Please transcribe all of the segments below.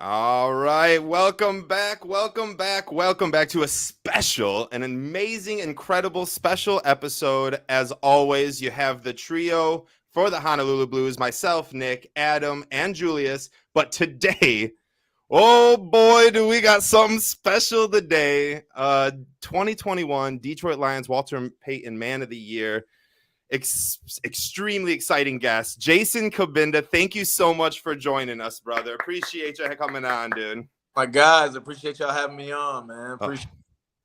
All right, welcome back, welcome back, welcome back to a special, an amazing, incredible special episode. As always, you have the trio for the Honolulu Blues, myself, Nick, Adam, and Julius. But today, oh boy, do we got something special today. 2021 Detroit Lions Walter Payton Man of the Year. Extremely exciting guest, Jason Cabinda. Thank you so much for joining us, brother. Appreciate you coming on, dude. My guys, appreciate y'all having me on, man. Oh, Appreciate.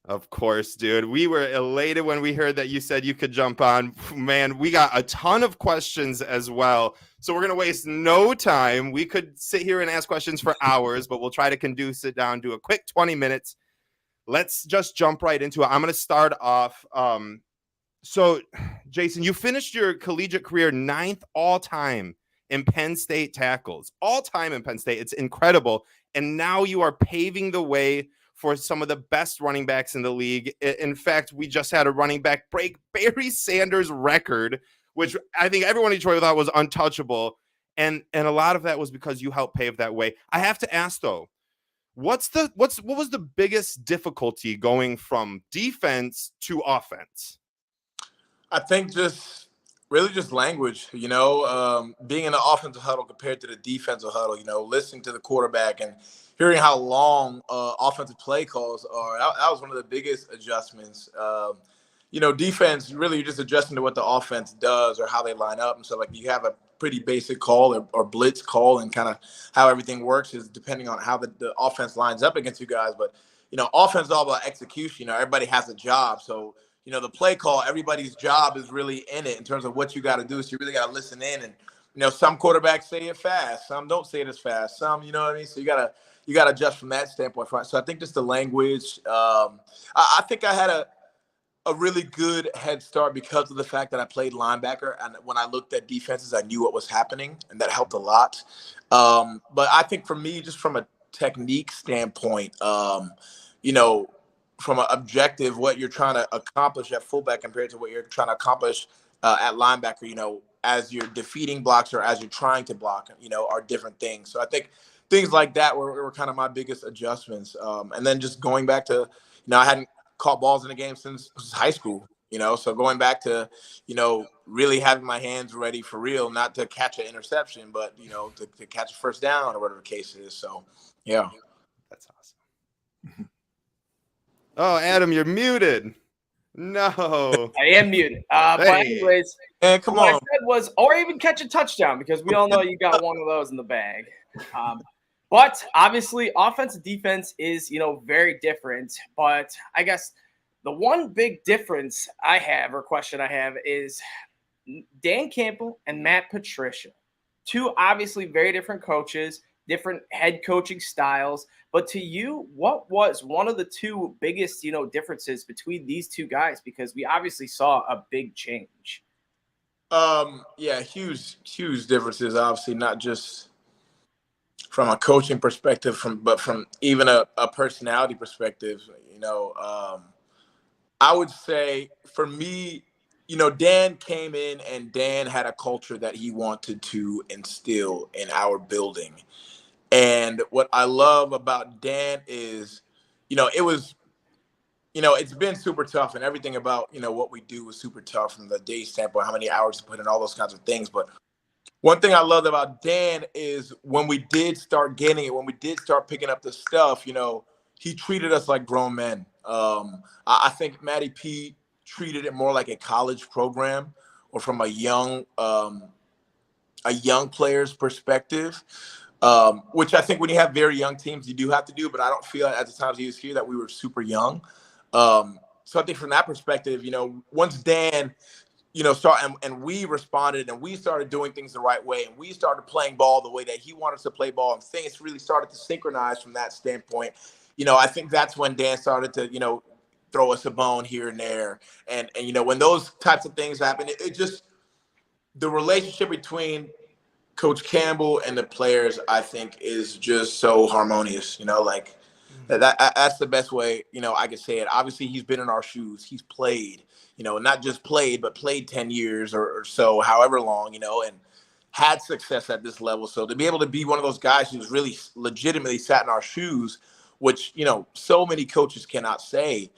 of course, dude. We were elated when we heard that you said you could jump on. Man, we got a ton of questions as well. So we're going to waste no time. We could sit here and ask questions for hours, but we'll try to condense it down to a quick 20 minutes. Let's just jump right into it. I'm going to start off. So, Jason, you finished your collegiate career 9th all-time in Penn State tackles. All-time in Penn State. It's incredible. And now you are paving the way for some of the best running backs in the league. In fact, we just had a running back break Barry Sanders' record, which I think everyone in Detroit thought was untouchable. And a lot of that was because you helped pave that way. I have to ask, though, what was the biggest difficulty going from defense to offense? I think just language, being in the offensive huddle compared to the defensive huddle, listening to the quarterback and hearing how long offensive play calls are. That was one of the biggest adjustments. Defense, really you're just adjusting to what the offense does or how they line up. And so, like, you have a pretty basic call or blitz call, and kind of how everything works is depending on how the offense lines up against you guys. But, offense is all about execution. Everybody has a job. So, the play call, everybody's job is really in it in terms of what you got to do. So you really got to listen in. And, some quarterbacks say it fast. Some don't say it as fast. Some, you know what I mean? So you got to adjust from that standpoint. So I think just the language. I think I had a really good head start because of the fact that I played linebacker. And when I looked at defenses, I knew what was happening, and that helped a lot. But I think for me, just from a technique standpoint, from an objective, what you're trying to accomplish at fullback compared to what you're trying to accomplish at linebacker, as you're defeating blocks or as you're trying to block, are different things. So I think things like that were kind of my biggest adjustments. And then just going back to, I hadn't caught balls in the game since high school, so going back to, really having my hands ready for real, not to catch an interception, but, to catch a first down or whatever the case is. So, yeah. That's awesome. Oh, Adam, you're muted. No. I am muted. But anyways, come what on. I said was, or even catch a touchdown, because we all know you got one of those in the bag. But obviously, offense and defense is, very different. But I guess the one big difference I have, or question I have, is Dan Campbell and Matt Patricia. Two obviously very different coaches, different head coaching styles. But to you, what was one of the two biggest, differences between these two guys? Because we obviously saw a big change. Yeah, huge differences. Obviously, not just from a coaching perspective, but from even a personality perspective. I would say for me, Dan came in and Dan had a culture that he wanted to instill in our building. And what I love about Dan is, it was, it's been super tough, and everything about, what we do was super tough from the day standpoint, how many hours to put in, all those kinds of things. But one thing I loved about Dan is when we did start getting it, when we did start picking up the stuff, he treated us like grown men. I think Matty P treated it more like a college program or from a young player's perspective. Which I think when you have very young teams, you do have to do, but I don't feel at the times he was here that we were super young. So I think from that perspective, once Dan, started and we responded and we started doing things the right way and we started playing ball the way that he wanted us to play ball, and things really started to synchronize from that standpoint. I think that's when Dan started to, throw us a bone here and there. And when those types of things happen, it just, the relationship between Coach Campbell and the players, I think, is just so harmonious. That's the best way, I could say it. Obviously, he's been in our shoes. He's played, not just played, but played 10 years or so, however long, and had success at this level. So to be able to be one of those guys who's really legitimately sat in our shoes, which, you know, so many coaches cannot say,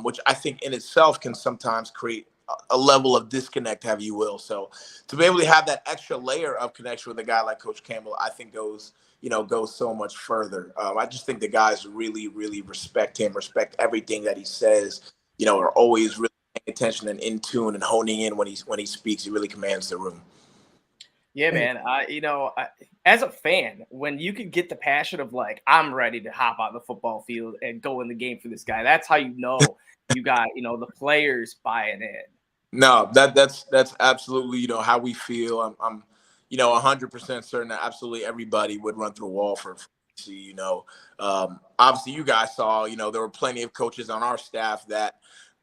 which I think in itself can sometimes create a level of disconnect, have you will. So to be able to have that extra layer of connection with a guy like Coach Campbell, I think goes so much further. I just think the guys really, really respect him, respect everything that he says, you know, are always really paying attention and in tune and honing in when he speaks. He really commands the room. Yeah, man. As a fan, when you can get the passion of like, I'm ready to hop on the football field and go in the game for this guy, that's how you know you got, you know, the players buying in. No, that's absolutely, you know, how we feel. I'm you know, 100% certain that absolutely everybody would run through a wall for you know. Obviously, you guys saw, you know, there were plenty of coaches on our staff that,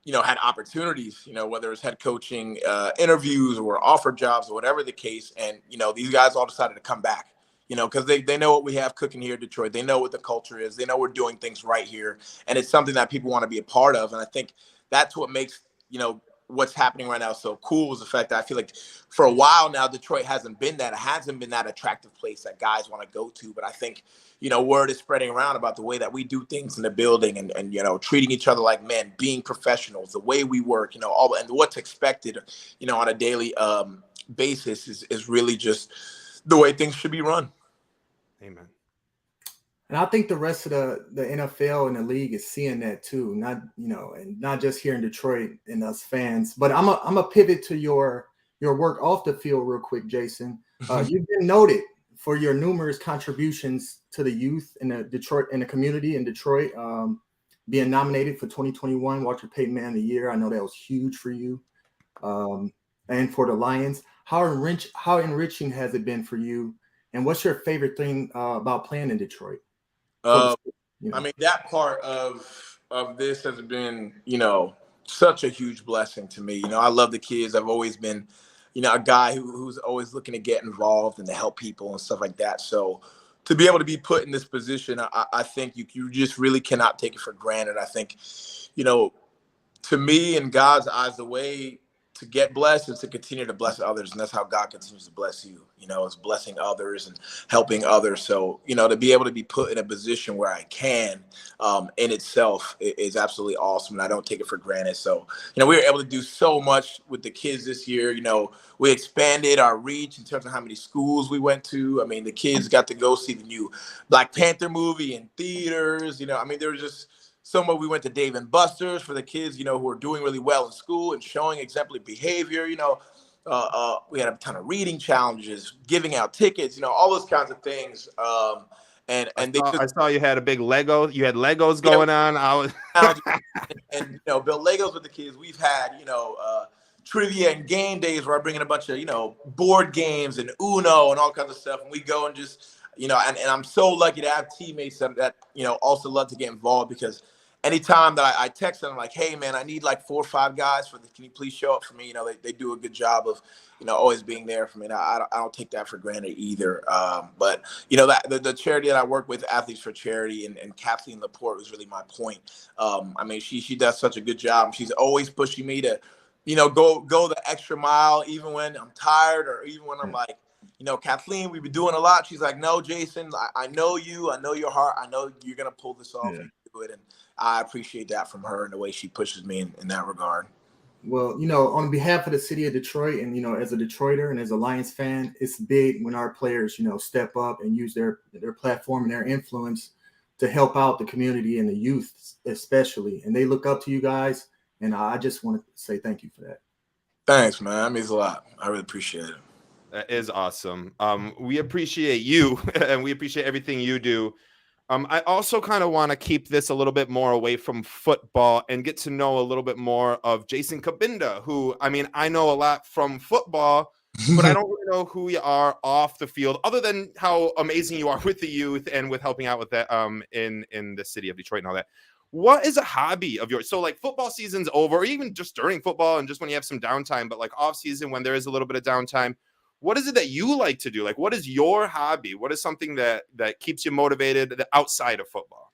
you know, had opportunities, you know, whether it's head coaching interviews or offer jobs or whatever the case. And, you know, these guys all decided to come back, you know, because they know what we have cooking here in Detroit. They know what the culture is. They know we're doing things right here. And it's something that people want to be a part of. And I think that's what makes, you know, what's happening right now so cool is the fact that I feel like for a while now, Detroit hasn't been that. It hasn't been that attractive place that guys want to go to. But I think, you know, word is spreading around about the way that we do things in the building and you know, treating each other like men, being professionals, the way we work, you know, all and what's expected, you know, on a daily basis is really just the way things should be run. Amen. And I think the rest of the NFL and the league is seeing that too. Not, you know, and not just here in Detroit and us fans. But I'm a pivot to your work off the field real quick, Jason. You've been noted for your numerous contributions to the youth in the community in Detroit. Being nominated for 2021 Walter Payton Man of the Year. I know that was huge for you. And for the Lions. How enriching has it been for you? And what's your favorite thing about playing in Detroit? I mean, that part of this has been, you know, such a huge blessing to me. You know, I love the kids. I've always been, you know, a guy who's always looking to get involved and to help people and stuff like that. So to be able to be put in this position, I think you just really cannot take it for granted. I think, you know, to me, in God's eyes, the way to get blessed is to continue to bless others. And that's how God continues to bless you, you know, is blessing others and helping others. So, you know, to be able to be put in a position where I can in itself is absolutely awesome. And I don't take it for granted. So, you know, we were able to do so much with the kids this year. You know, we expanded our reach in terms of how many schools we went to. I mean, the kids got to go see the new Black Panther movie in theaters. You know, I mean, there was just somewhere we went to Dave and Buster's for the kids, you know, who are doing really well in school and showing exemplary behavior. You know, we had a ton of reading challenges, giving out tickets, you know, all those kinds of things. And I saw you had a big Lego. You had Legos going on. and you know, build Legos with the kids. We've had, you know, trivia and game days where I bring in a bunch of, you know, board games and Uno and all kinds of stuff. And we go and just, you know, and I'm so lucky to have teammates that, you know, also love to get involved because anytime that I text them, I'm like, hey, man, I need like 4 or 5 guys can you please show up for me? You know, they do a good job of, you know, always being there for me. And I don't take that for granted either. But, you know, that the charity that I work with, Athletes for Charity, and Kathleen Laporte was really my point. I mean, she does such a good job. She's always pushing me to, you know, go the extra mile, even when I'm tired or even when I'm like, you know, Kathleen, we've been doing a lot. She's like, no, Jason, I know you. I know your heart. I know you're going to pull this off and do it. And I appreciate that from her and the way she pushes me in that regard. Well, you know, on behalf of the city of Detroit and, you know, as a Detroiter and as a Lions fan, it's big when our players, you know, step up and use their platform and their influence to help out the community and the youth especially. And they look up to you guys. And I just want to say thank you for that. Thanks, man. That means a lot. I really appreciate it. That is awesome. We appreciate you and we appreciate everything you do. I also kind of want to keep this a little bit more away from football and get to know a little bit more of Jason Cabinda, who, I mean, I know a lot from football, but I don't really know who you are off the field, other than how amazing you are with the youth and with helping out with that in the city of Detroit and all that. What is a hobby of yours? So like football season's over, or even just during football and just when you have some downtime, but like off season when there is a little bit of downtime, what is it that you like to do? Like, what is your hobby? What is something that keeps you motivated outside of football?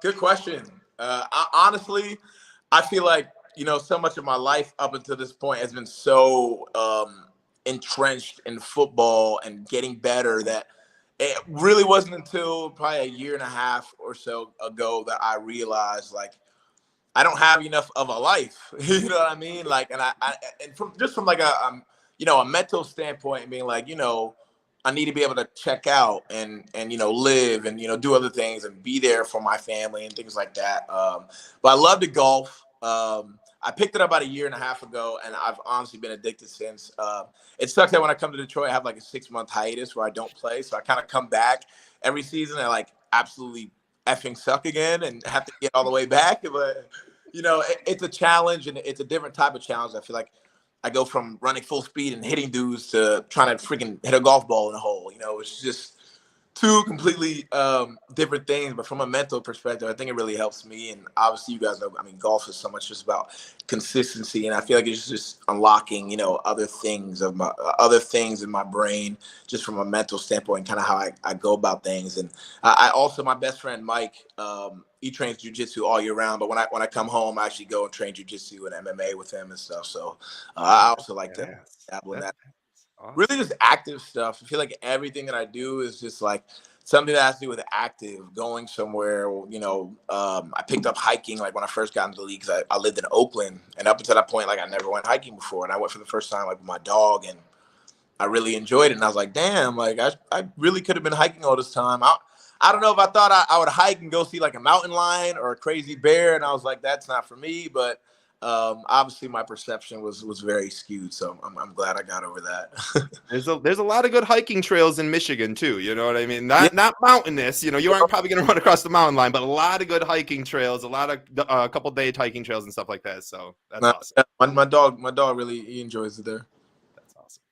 Good question. Honestly, I feel like, you know, so much of my life up until this point has been so entrenched in football and getting better that it really wasn't until probably a year and a half or so ago that I realized like I don't have enough of a life. You know what I mean? Like, and and from like a mental standpoint, being like, I need to be able to check out and live and do other things and be there for my family and things like that. But I love to golf. I picked it up about a year and a half ago, and I've honestly been addicted since. It sucks that when I come to Detroit, I have like a 6-month hiatus where I don't play, so I kind of come back every season and like absolutely effing suck again and have to get all the way back. But it's a challenge, and it's a different type of challenge. I feel like I go from running full speed and hitting dudes to trying to freaking hit a golf ball in a hole. It's just two completely different things. But from a mental perspective, I think it really helps me. And obviously, you guys know, I mean, golf is so much just about consistency, and I feel like it's just unlocking, other things in my brain, just from a mental standpoint, kind of how I go about things. And I also, my best friend Mike, he trains jiu-jitsu all year round, but when I come home, I actually go and train jiu-jitsu and MMA with him and stuff. So I also like to dabble in that. Awesome. Really just active stuff. I feel like everything that I do is just like something that has to do with active, going somewhere. I picked up hiking like when I first got into the league because I lived in Oakland, and up until that point, like I never went hiking before, and I went for the first time like with my dog, and I really enjoyed it. And I was like, damn, like I really could have been hiking all this time. I don't know if I thought I would hike and go see like a mountain lion or a crazy bear, and I was like, that's not for me, but obviously my perception was very skewed, so I'm glad I got over that. There's a lot of good hiking trails in Michigan too. You know what I mean? Not mountainous. You aren't probably going to run across the mountain line, but a lot of good hiking trails, a lot of couple day hiking trails and stuff like that. So that's awesome. My dog really he enjoys it there. That's awesome.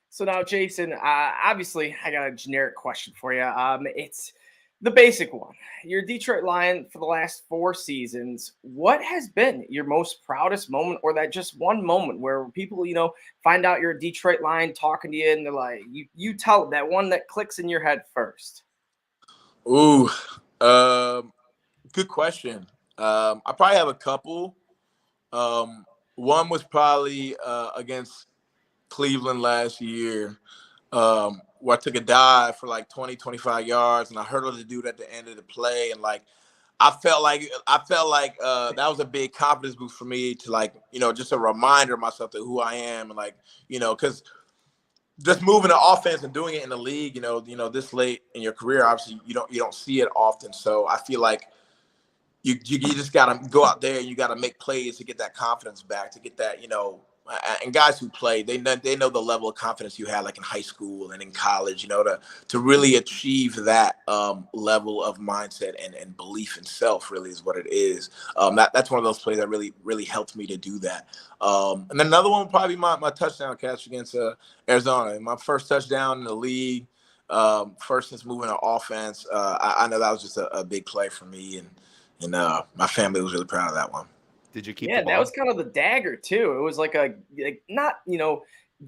So now, Jason, obviously, I got a generic question for you. It's the basic one. You're a Detroit Lion for the last 4 seasons. What has been your most proudest moment, or that just one moment where people, find out you're a Detroit Lion talking to you, and they're like, you tell that one that clicks in your head first? Ooh, good question. I probably have a couple. One was probably against Cleveland last year, where I took a dive for like 20-25 yards, and I hurdled the dude at the end of the play, and like I felt like that was a big confidence boost for me to like just a reminder of myself to who I am, and like because just moving the offense and doing it in the league, this late in your career, obviously you don't see it often. So I feel like you just gotta go out there and you gotta make plays to get that confidence back, to get that and guys who play, they know the level of confidence you had like in high school and in college, to really achieve that level of mindset and belief in self really is what it is. That's one of those plays that really, really helped me to do that. And then another one would probably be my touchdown catch against Arizona. My first touchdown in the league, first since moving to offense. I know that was just a big play for me, and my family was really proud of that one. Did you keep? Yeah, that was kind of the dagger too. It was like not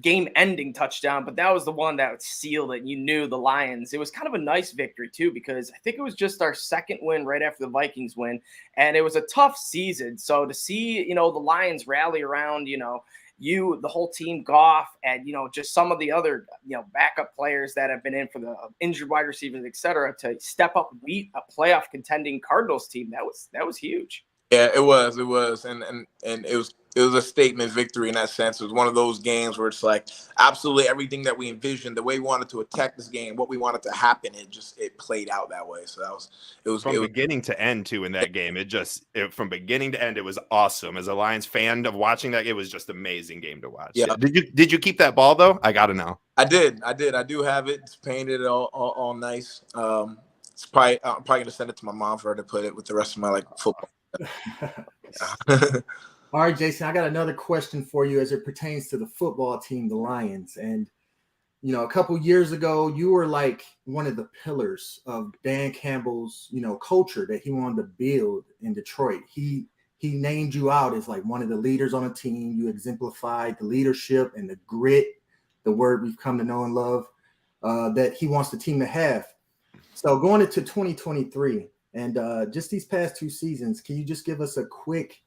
game-ending touchdown, but that was the one that sealed it. You knew the Lions. It was kind of a nice victory too, because I think it was just our second win right after the Vikings win, and it was a tough season. So to see the Lions rally around you, the whole team, Goff, and just some of the other backup players that have been in for the injured wide receivers, etc., to step up and beat a playoff contending Cardinals team, that was huge. Yeah, it was, and it was a statement victory in that sense. It was one of those games where it's like absolutely everything that we envisioned, the way we wanted to attack this game, what we wanted to happen, it played out that way. So it was from beginning to end too in that game. From beginning to end, it was awesome. As a Lions fan of watching that, it was just an amazing game to watch. Yeah. Did you keep that ball though? I gotta know. I did. I do have it. It's painted all nice. I'm probably gonna send it to my mom for her to put it with the rest of my football. All right, Jason, I got another question for you as it pertains to the football team, the Lions. And, a couple years ago, you were like one of the pillars of Dan Campbell's, culture that he wanted to build in Detroit. He named you out as like one of the leaders on the team. You exemplified the leadership and the grit, the word we've come to know and love, that he wants the team to have. So going into 2023, and just these past 2 seasons, can you just give us a quick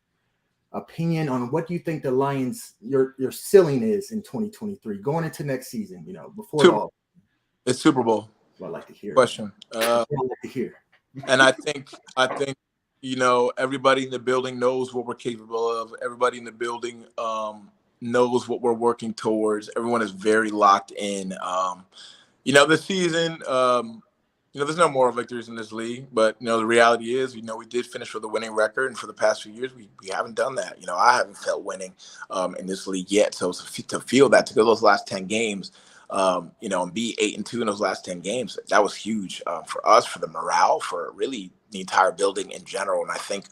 opinion on what you think the Lions your ceiling is in 2023 going into next season. You know, before it all. It's Super Bowl. What I like to hear. Question. I like to hear. And I think you know, everybody in the building knows what we're capable of. Everybody in the building knows what we're working towards. Everyone is very locked in. You know, this season, you know, there's no moral victories in this league, but, you know, the reality is, you know, we did finish with a winning record. And for the past few years, we haven't done that. You know, I haven't felt winning in this league yet. So to feel that, to go those last 10 games, you know, and be 8-2 in those last 10 games, that was huge for us, for the morale, for really the entire building in general. And I think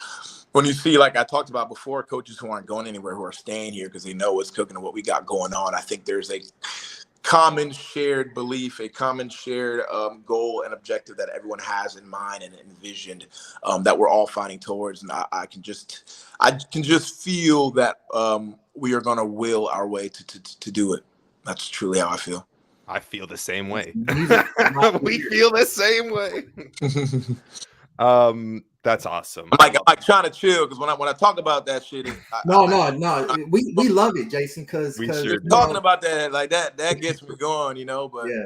when you see, like I talked about before, coaches who aren't going anywhere, who are staying here because they know what's cooking and what we got going on, I think there's a common shared belief, a common shared goal and objective that everyone has in mind and envisioned that we're all fighting towards. And I can just feel that we are going to will our way to do it. That's truly how I feel. I feel the same way. We feel the same way. That's awesome. I'm like trying to chill because when I talk about that shit, no, we love it, Jason, because sure talking about that like that gets me going, you know. But yeah,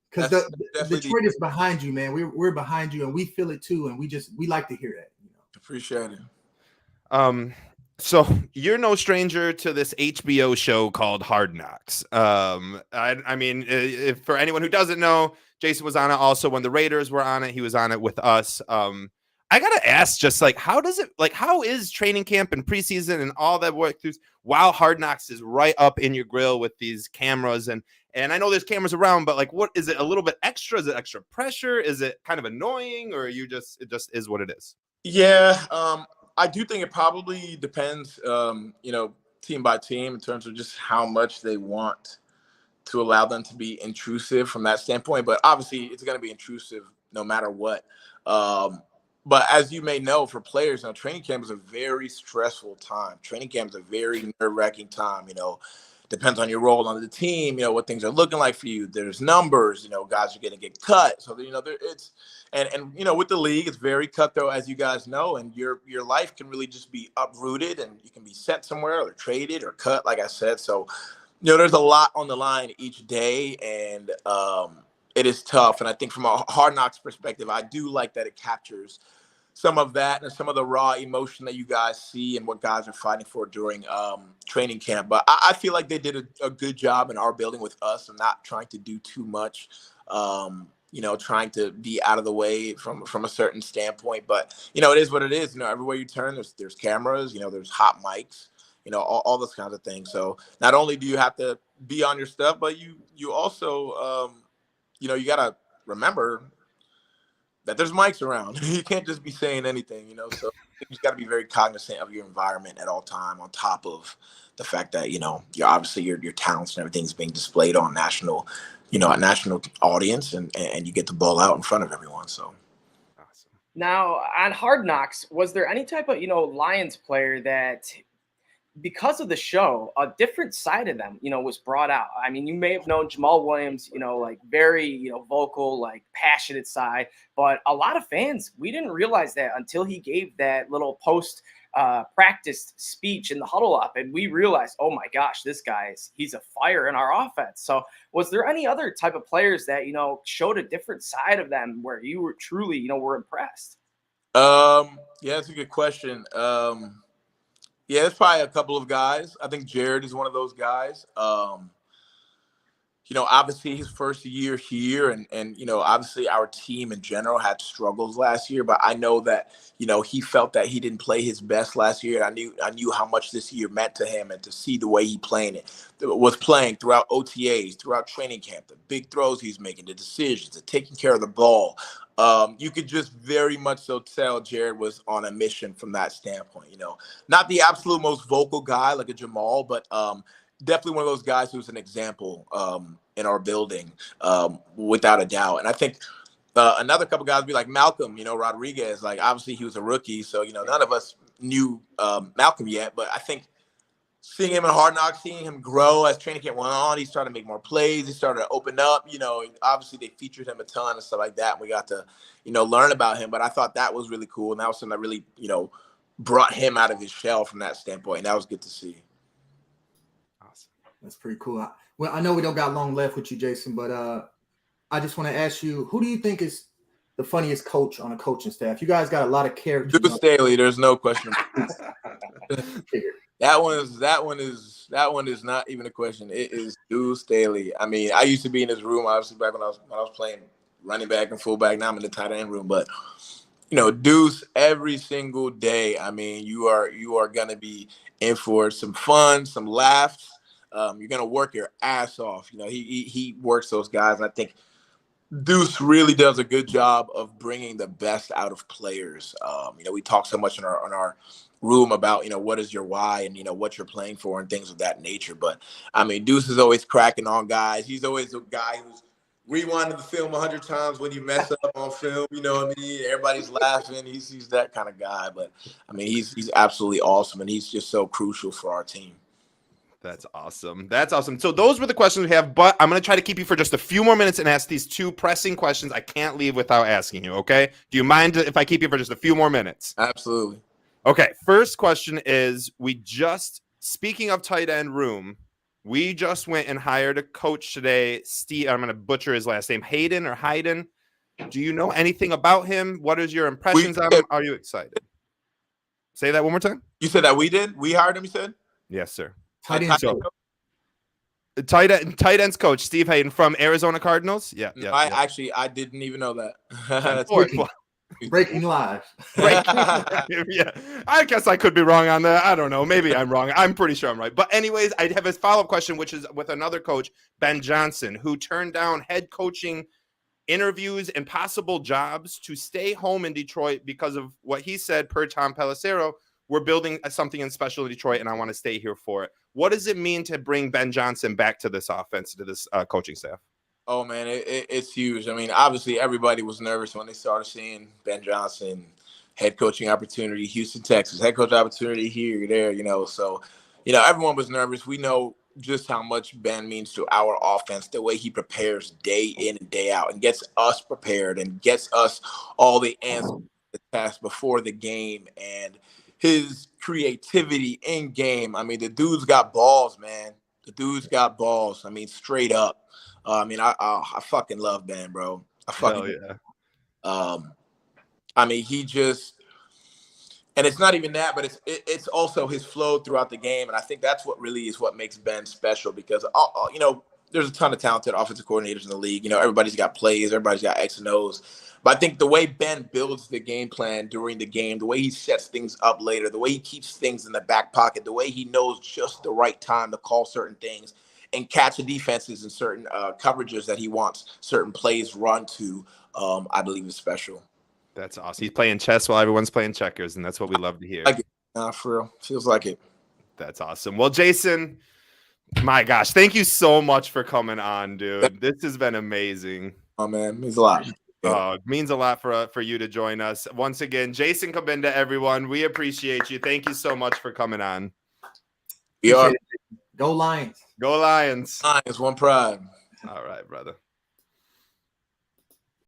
because Detroit is behind you, man. We're behind you, and we feel it too, and we like to hear that. You know? Appreciate it. So you're no stranger to this HBO show called Hard Knocks. I mean, if for anyone who doesn't know, Jason was on it also when the Raiders were on it. He was on it with us. I gotta ask, just like, how is training camp and preseason and all that work through while Hard Knocks is right up in your grill with these cameras and I know there's cameras around, but like, what is it? A little bit extra? Is it extra pressure? Is it kind of annoying, or it just is what it is? Yeah. I do think it probably depends, you know, team by team in terms of just how much they want to allow them to be intrusive from that standpoint. But obviously, it's going to be intrusive no matter what. But as you may know, for players, you know, training camp is a very stressful time. Training camp is a very nerve-wracking time, you know. Depends on your role on the team, you know, what things are looking like for you. There's numbers, you know, guys are going to get cut. So, you know, it's and you know, with the league, it's very cutthroat, as you guys know, and your life can really just be uprooted and you can be sent somewhere or traded or cut, like I said. So, you know, there's a lot on the line each day, and it is tough. And I think from a Hard Knocks perspective, I do like that it captures some of that and some of the raw emotion that you guys see and what guys are fighting for during training camp. But I feel like they did a good job in our building with us and not trying to do too much, you know, trying to be out of the way from a certain standpoint. But, you know, it is what it is. You know, everywhere you turn, there's cameras, you know, there's hot mics, you know, all those kinds of things. So not only do you have to be on your stuff, but you also, you know, you got to remember that there's mics around. You can't just be saying anything, you know. So you just got to be very cognizant of your environment at all time, on top of the fact that, you know, you're obviously your talents and everything's being displayed on national, you know, a national audience, and you get to ball out in front of everyone. So awesome. Now on Hard Knocks, was there any type of, you know, Lions player that, because of the show, a different side of them, you know, was brought out? I mean, you may have known Jamal Williams, you know, like very, you know, vocal, like passionate side, but a lot of fans, we didn't realize that until he gave that little post practice speech in the huddle up, and we realized, oh my gosh, this guy he's a fire in our offense. So was there any other type of players that, you know, showed a different side of them where you were truly, you know, were impressed? Yeah, that's a good question. Yeah, there's probably a couple of guys. I think Jared is one of those guys. You know, obviously his first year here, and you know, obviously our team in general had struggles last year, but I know that, you know, he felt that he didn't play his best last year. And I knew how much this year meant to him, and to see the way he was playing throughout OTAs, throughout training camp, the big throws he's making, the decisions, the taking care of the ball. You could just very much so tell Jared was on a mission from that standpoint. You know, not the absolute most vocal guy like a Jamal, but definitely one of those guys who's an example in our building, without a doubt. And I think another couple guys would be like Malcolm, you know, Rodriguez. Like, obviously he was a rookie, so, you know, none of us knew Malcolm yet. But I think seeing him in Hard Knocks, seeing him grow as training camp went on, he started to make more plays. He started to open up. You know, obviously they featured him a ton and stuff like that. And we got to, you know, learn about him. But I thought that was really cool. And that was something that really, you know, brought him out of his shell from that standpoint. And that was good to see. Awesome. That's pretty cool. Well, I know we don't got long left with you, Jason, but I just want to ask you, who do you think is the funniest coach on a coaching staff? You guys got a lot of characters. Deuce Staley, there's no question. That one is not even a question. It is Deuce Staley. I mean, I used to be in his room, obviously, back when I was playing running back and fullback. Now I'm in the tight end room, but Deuce, every single day. I mean, you are gonna be in for some fun, some laughs. You're gonna work your ass off. He works those guys, and I think Deuce really does a good job of bringing the best out of players. We talk so much in our room about what is your why and what you're playing for and things of that nature. But I mean, Deuce is always cracking on guys. He's always a guy who's rewinding the film 100 times when you mess up on film. You know what I mean? Everybody's laughing. He's that kind of guy. But I mean, he's absolutely awesome, and he's just so crucial for our team. That's awesome. That's awesome. So those were the questions we have, but I'm going to try to keep you for just a few more minutes and ask these two pressing questions I can't leave without asking you, okay? Do you mind if I keep you for just a few more minutes? Absolutely. Okay, first question is, speaking of tight end room, we just went and hired a coach today, Steve, I'm going to butcher his last name, Hayden or Hayden. Do you know anything about him? What is your impressions on him? Are you excited? Say that one more time. You said that we did? We hired him, you said? Yes, sir. Tight ends coach Steve Hayden from Arizona Cardinals. Yeah. I didn't even know that. That's breaking live. Yeah, I guess I could be wrong on that. I don't know. Maybe I'm wrong. I'm pretty sure I'm right. But anyways, I have a follow-up question, which is with another coach, Ben Johnson, who turned down head coaching interviews and possible jobs to stay home in Detroit because of what he said, per Tom Pelissero, we're building something in special in Detroit, and I want to stay here for it. What does it mean to bring Ben Johnson back to this offense, to this coaching staff? Oh, man, it's huge. I mean, obviously, everybody was nervous when they started seeing Ben Johnson, head coaching opportunity, Houston, Texas, head coach opportunity here, there, So, everyone was nervous. We know just how much Ben means to our offense, the way he prepares day in and day out and gets us prepared and gets us all the answers to the task before the game, and his creativity in game. I mean, the dude's got balls, man. The dude's got balls. I mean, straight up. I fucking love Ben, bro. I mean, he just, and it's not even that, but it's also his flow throughout the game, and I think that's what really is what makes Ben special, because there's a ton of talented offensive coordinators in the league. Everybody's got plays, everybody's got X and O's. But I think the way Ben builds the game plan during the game, the way he sets things up later, the way he keeps things in the back pocket, the way he knows just the right time to call certain things and catch the defenses in certain coverages that he wants certain plays run to, I believe is special. That's awesome. He's playing chess while everyone's playing checkers, and that's what we love to hear. Like it. For real. Feels like it. That's awesome. Well, Jason, my gosh, thank you so much for coming on, dude. This has been amazing. Oh, man, it means a lot. It means a lot for you to join us. Once again, Jason Cabinda, everyone. We appreciate you. Thank you so much for coming on. We are. Go Lions. Go Lions. Lions, one pride. All right, brother.